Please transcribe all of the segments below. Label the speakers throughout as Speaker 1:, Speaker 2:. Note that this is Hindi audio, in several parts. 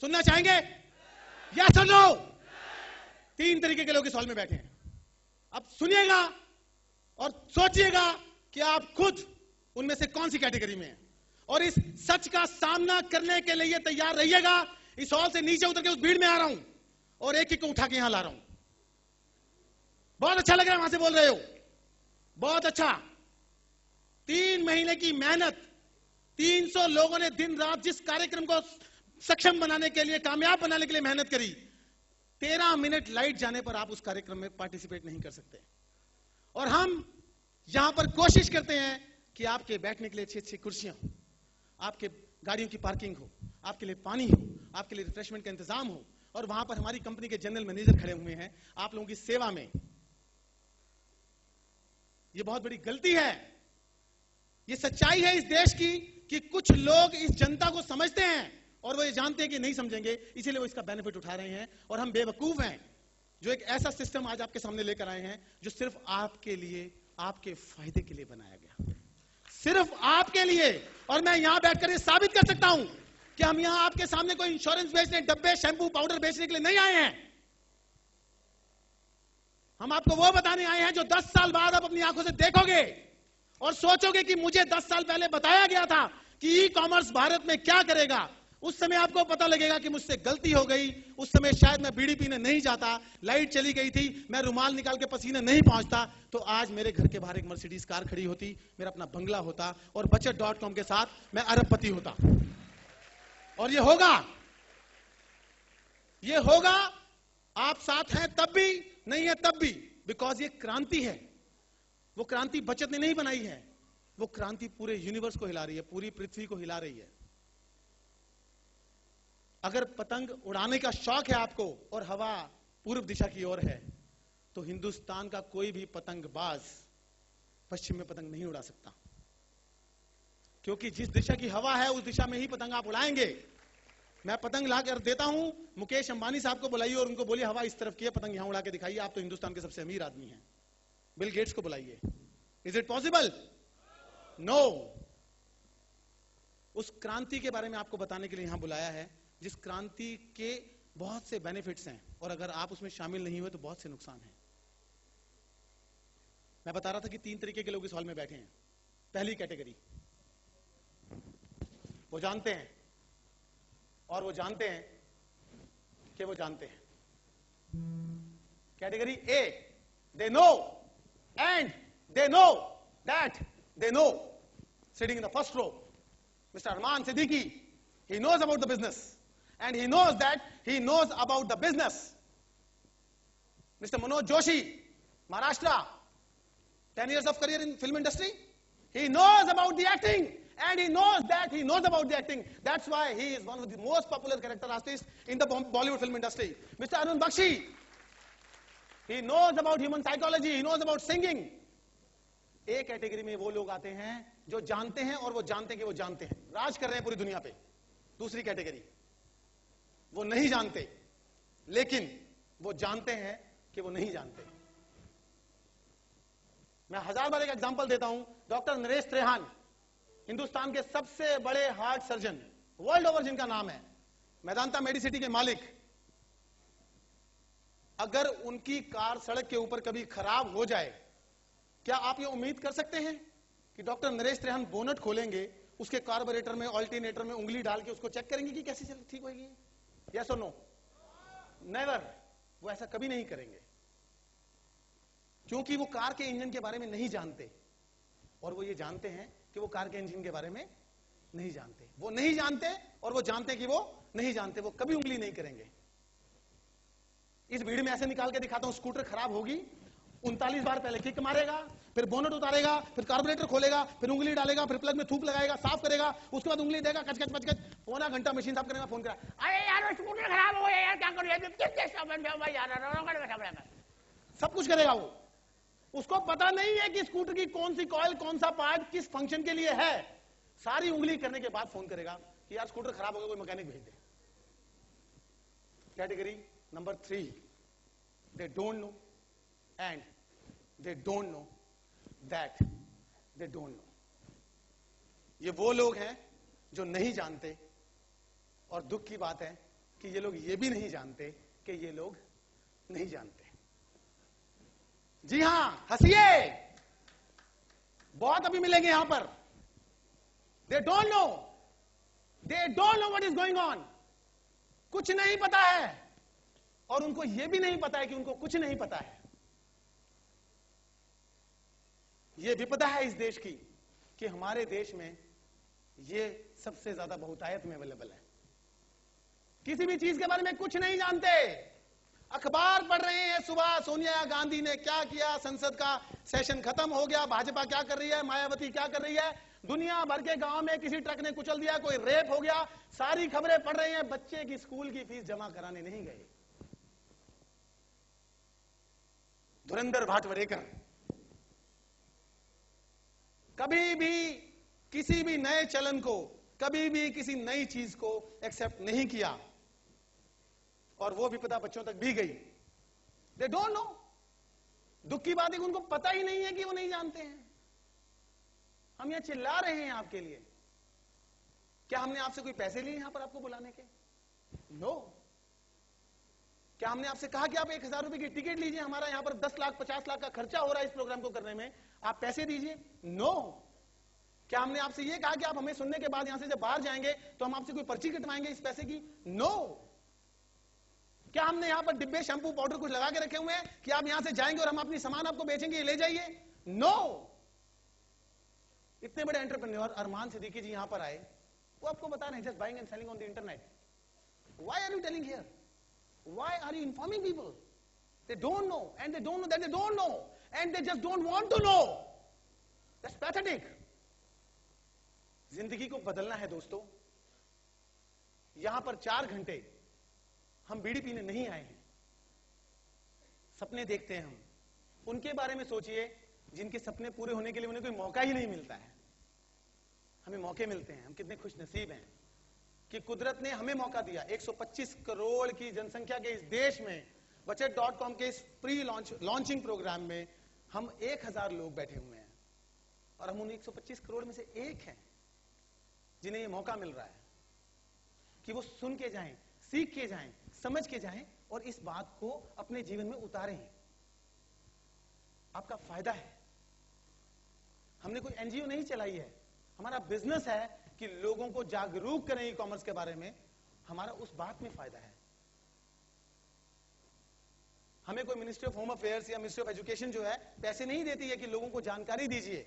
Speaker 1: सुनना चाहेंगे? यस और नो? 3 तरीके के लोग इस हॉल में बैठे हैं। अब सुनिएगा और सोचिएगा कि आप खुद उनमें से कौन सी कैटेगरी में हैं, और इस सच का सामना करने के लिए तैयार रहिएगा। इस हॉल से नीचे उतर के उस भीड़ में आ रहा हूं और एक एक को उठा के यहां ला रहा हूं। बहुत अच्छा लग रहा है वहां से बोल रहे हो, बहुत अच्छा। 3 महीने की मेहनत, 300 लोगों ने दिन रात जिस कार्यक्रम को सक्षम बनाने के लिए, कामयाब बनाने के लिए मेहनत करी, 13 मिनट लाइट जाने पर आप उस कार्यक्रम में पार्टिसिपेट नहीं कर सकते। और हम यहां पर कोशिश करते हैं कि आपके बैठने के लिए अच्छी अच्छी कुर्सियां हो, आपके गाड़ियों की पार्किंग हो, आपके लिए पानी हो, आपके लिए रिफ्रेशमेंट का इंतजाम हो, और वहां पर हमारी कंपनी के जनरल मैनेजर खड़े हुए हैं आप लोगों की सेवा में। यह बहुत बड़ी गलती है। यह सच्चाई है इस देश की कि कुछ लोग इस जनता को समझते हैं और वो ये जानते हैं कि नहीं समझेंगे, इसीलिए वो इसका बेनिफिट उठा रहे हैं। और हम बेवकूफ हैं जो एक ऐसा सिस्टम आज आपके सामने लेकर आए हैं जो सिर्फ आपके लिए, आपके फायदे के लिए बनाया गया, सिर्फ आपके लिए। और मैं यहां बैठकर ये साबित कर सकता हूं कि हम यहां आपके सामने कोई इंश्योरेंस बेचने, डब्बे, शैंपू, पाउडर बेचने के लिए नहीं आए हैं। हम आपको वो बताने आए हैं जो 10 साल बाद आप अपनी आंखों से देखोगे और सोचोगे कि मुझे 10 साल पहले बताया गया था कि ई कॉमर्स भारत में क्या करेगा। उस समय आपको पता लगेगा कि मुझसे गलती हो गई। उस समय शायद मैं बीड़ी पीने नहीं जाता, लाइट चली गई थी, मैं रुमाल निकाल के पसीने नहीं पहुंचता, तो आज मेरे घर के बाहर एक मर्सिडीज कार खड़ी होती, मेरा अपना बंगला होता और बचत.com के साथ मैं अरबपति होता। और ये होगा, ये होगा। आप साथ हैं तब भी, नहीं है तब भी, बिकॉज ये क्रांति है। वो क्रांति बचत ने नहीं बनाई है, वो क्रांति पूरे यूनिवर्स को हिला रही है, पूरी पृथ्वी को हिला रही है। अगर पतंग उड़ाने का शौक है आपको और हवा पूर्व दिशा की ओर है, तो हिंदुस्तान का कोई भी पतंगबाज पश्चिम में पतंग नहीं उड़ा सकता, क्योंकि जिस दिशा की हवा है उस दिशा में ही पतंग आप उड़ाएंगे। मैं पतंग ला कर देता हूं, मुकेश अंबानी साहब को बुलाइए और उनको बोलिए हवा इस तरफ की है, पतंग यहां उड़ा के दिखाइए। आप तो हिंदुस्तान के सबसे अमीर आदमी हैं। बिल गेट्स को बुलाइए। Is it possible? नो। उस क्रांति के बारे में आपको बताने के लिए यहां बुलाया है, जिस क्रांति के बहुत से बेनिफिट्स हैं और अगर आप उसमें शामिल नहीं हुए तो बहुत से नुकसान हैं। मैं बता रहा था कि 3 तरीके के लोग इस हॉल में बैठे हैं। पहली कैटेगरी, वो जानते हैं और वो जानते हैं कि वो जानते हैं। Category A, they know and they know that they know. Sitting in the first row, mister Arman Siddiqui, he knows about the business and he knows that he knows about the business. Mr. Manoj Joshi, Maharashtra, 10 years of career in film industry. He knows about the acting and he knows that he knows about the acting. That's why he is one of the most popular character artists in the Bollywood film industry. Mr. Arun Bakshi, he knows about human psychology, he knows about singing. एक कैटेगरी में वो लोग आते हैं जो जानते हैं और वो जानते हैं कि वो जानते हैं, राज कर रहे हैं पूरी दुनिया पे। दूसरी कैटेगरी, वो नहीं जानते लेकिन वो जानते हैं कि वो नहीं जानते। मैं 1000 बार एक एग्जांपल देता हूं। डॉक्टर नरेश त्रेहान, हिंदुस्तान के सबसे बड़े हार्ट सर्जन, वर्ल्ड ओवर जिनका नाम है, मेदांता मेडिसिटी के मालिक। अगर उनकी कार सड़क के ऊपर कभी खराब हो जाए, क्या आप ये उम्मीद कर सकते हैं कि डॉक्टर नरेश त्रेहान बोनट खोलेंगे, उसके कार्बोरेटर में, ऑल्टरनेटर में उंगली डाल के उसको चेक करेंगे कि कैसे ठीक होगी? यस और नो? नेवर। वो ऐसा कभी नहीं करेंगे, क्योंकि वो कार के इंजन के बारे में नहीं जानते और वो ये जानते हैं कि वो कार के इंजन के बारे में नहीं जानते। वो नहीं जानते और वो जानते कि वो नहीं जानते। वो कभी उंगली नहीं करेंगे। इस भीड़ में ऐसे निकाल के दिखाता हूं, स्कूटर खराब होगी, 39 बार पहले किक मारेगा, फिर बोनट उतारेगा, फिर कार्बोरेटर खोलेगा, फिर उंगली डालेगा, फिर प्लग में थूक लगाएगा, साफ करेगा, उसके बाद उंगली देगा, कच कच पच कच, पौना घंटा मशीन साफ करेगा, फोन करा, अरे यार स्कूटर खराब हो गया यार, क्या करूं यार, सब कुछ करेगा वो। उसको पता नहीं है कि स्कूटर की कौन सी कॉइल, कौन सा पार्ट किस फंक्शन के लिए है। सारी उंगली करने के बाद फोन करेगा कि यार स्कूटर खराब हो गया, कोई मैकेनिक भेज दे। Category number 3, they don't know and they don't know that they don't know. ये वो लोग हैं जो नहीं जानते, और दुख की बात है कि ये लोग ये भी नहीं जानते कि ये लोग नहीं जानते। जी हां, हंसिए, बहुत अभी मिलेंगे यहां पर। दे don't know what is going on. कुछ नहीं पता है, और उनको यह भी नहीं पता है कि उनको कुछ नहीं पता है। यह विपदा है इस देश की कि हमारे देश में यह सबसे ज्यादा बहुतायत में अवेलेबल है। किसी भी चीज के बारे में कुछ नहीं जानते। अखबार पढ़ रहे हैं सुबह, सोनिया गांधी ने क्या किया, संसद का सेशन खत्म हो गया, भाजपा क्या कर रही है, मायावती क्या कर रही है, दुनिया भर के गांव में किसी ट्रक ने कुचल दिया, कोई रेप हो गया, सारी खबरें पढ़ रहे हैं। बच्चे की स्कूल की फीस जमा कराने नहीं गए। धुरंधर भाटवड़ेकर कभी भी किसी भी नए चलन को, कभी भी किसी नई चीज को एक्सेप्ट नहीं किया, और वो विपदा बच्चों तक भी गई। दे डोंट नो। दुख की बात है कि उनको पता ही नहीं है कि वो नहीं जानते हैं। हम यहां चिल्ला रहे हैं आपके लिए। क्या हमने आपसे कोई पैसे लिए यहां पर आपको बुलाने के? नो। क्या हमने आपसे कहा कि आप 1000 रुपए की टिकट लीजिए, हमारा यहां पर 10 लाख 50 लाख का खर्चा हो रहा है इस प्रोग्राम को करने में, आप पैसे दीजिए? नो। क्या हमने आपसे यह कहा कि आप हमें सुनने के बाद यहां से जब बाहर जाएंगे तो हम आपसे कोई पर्ची कटवाएंगे इस पैसे की? नो। क्या हमने यहां पर डिब्बे शैंपू पाउडर कुछ लगा के रखे हुए हैं कि आप यहां से जाएंगे और हम अपनी सामान आपको बेचेंगे, ले जाइए? नो। इतने बड़े एंटरप्रेन्योर अरमान सिद्दीकी जी यहां पर आए, वो आपको बता रहे हैं just buying and selling on the internet. Why are you telling here? Why are you informing people? They don't know, and they don't know that they don't know, and they just don't want to know. That's pathetic. जिंदगी को बदलना है दोस्तों। यहां पर 4 घंटे हम बीड़ी पीने नहीं आए हैं, सपने देखते हैं हम। उनके बारे में सोचिए जिनके सपने पूरे होने के लिए उन्हें कोई मौका ही नहीं मिलता है। हमें मौके मिलते हैं, हम कितने खुश नसीब हैं कि कुदरत ने हमें मौका दिया। 125 करोड़ की जनसंख्या के इस देश में बचत.com के इस प्री लॉन्चिंग प्रोग्राम में हम 1000 लोग बैठे हुए हैं, और हम उन 125 करोड़ में से एक हैं जिन्हें यह मौका मिल रहा है कि वो सुन के जाएं, सीख के जाएं, समझ के जाएं, और इस बात को अपने जीवन में उतारें। आपका फायदा है। हमने कोई एनजीओ नहीं चलाई है, हमारा बिजनेस है कि लोगों को जागरूक करें ई कॉमर्स के बारे में। हमारा उस बात में फायदा है। हमें कोई मिनिस्ट्री ऑफ होम अफेयर्स या मिनिस्ट्री ऑफ एजुकेशन जो है पैसे नहीं देती है कि लोगों को जानकारी दीजिए।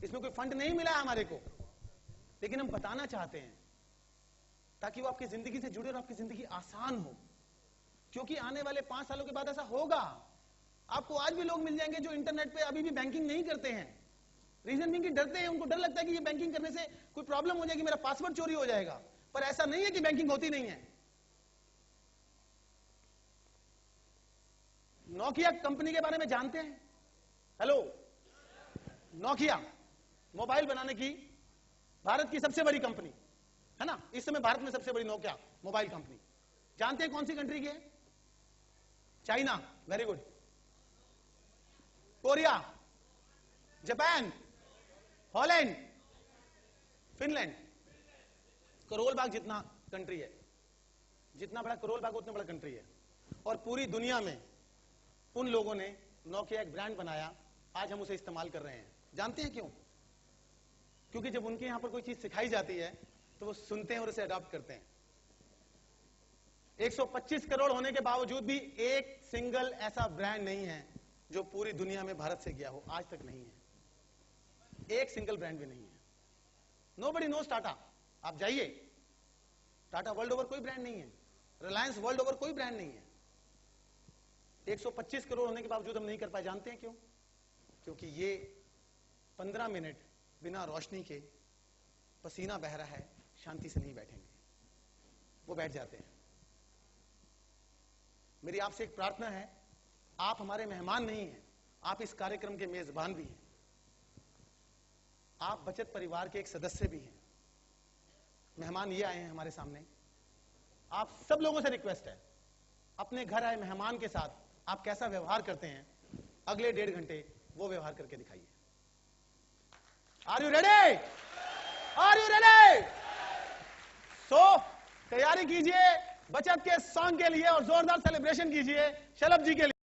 Speaker 1: इसमें कोई फंड नहीं मिला है हमारे को, लेकिन हम बताना चाहते हैं ताकि वो आपकी जिंदगी से जुड़े और आपकी जिंदगी आसान हो। क्योंकि आने वाले 5 सालों के बाद ऐसा होगा। आपको आज भी लोग मिल जाएंगे जो इंटरनेट पे अभी भी बैंकिंग नहीं करते हैं। रीजन भी कि डरते हैं, उनको डर लगता है कि ये बैंकिंग करने से कोई प्रॉब्लम हो जाएगी, मेरा पासवर्ड चोरी हो जाएगा। पर ऐसा नहीं है कि बैंकिंग होती नहीं है। नोकिया कंपनी के बारे में जानते हैं? हेलो, नोकिया मोबाइल बनाने की भारत की सबसे बड़ी कंपनी है ना। इस समय भारत में सबसे बड़ी नोकिया मोबाइल कंपनी। जानते हैं कौन सी कंट्री की है? China, very good. Korea, Japan, Holland, Finland. Karol Bagh जितना कंट्री है, जितना बड़ा करोल बाग उतना बड़ा कंट्री है। और पूरी दुनिया में उन लोगों ने नोकिया एक ब्रांड बनाया, आज हम उसे इस्तेमाल कर रहे हैं। जानते हैं क्यों? क्योंकि जब उनके यहां पर कोई चीज सिखाई जाती है तो वो सुनते हैं और उसे अडॉप्ट करते हैं। 125 करोड़ होने के बावजूद भी एक सिंगल ऐसा ब्रांड नहीं है जो पूरी दुनिया में भारत से गया हो, आज तक नहीं है। एक सिंगल ब्रांड भी नहीं है। Nobody knows Tata. आप जाइए, टाटा वर्ल्ड ओवर कोई ब्रांड नहीं है, रिलायंस वर्ल्ड ओवर कोई ब्रांड नहीं है। 125 करोड़ होने के बावजूद हम नहीं कर पाए। जानते हैं क्यों? क्योंकि ये 15 मिनट बिना रोशनी के, पसीना बह रहा है, शांति से नहीं बैठेंगे, वो बैठ जाते हैं। मेरी आपसे एक प्रार्थना है, आप हमारे मेहमान नहीं हैं, आप इस कार्यक्रम के मेजबान भी हैं। आप बचत परिवार के एक सदस्य भी हैं। मेहमान ये आए हैं हमारे सामने। आप सब लोगों से रिक्वेस्ट है, अपने घर आए मेहमान के साथ आप कैसा व्यवहार करते हैं, अगले 1.5 घंटे वो व्यवहार करके दिखाइए। Are you ready? Are you ready? So तैयारी कीजिए। बचत के सॉन्ग के लिए और जोरदार सेलिब्रेशन कीजिए शलभ जी के लिए।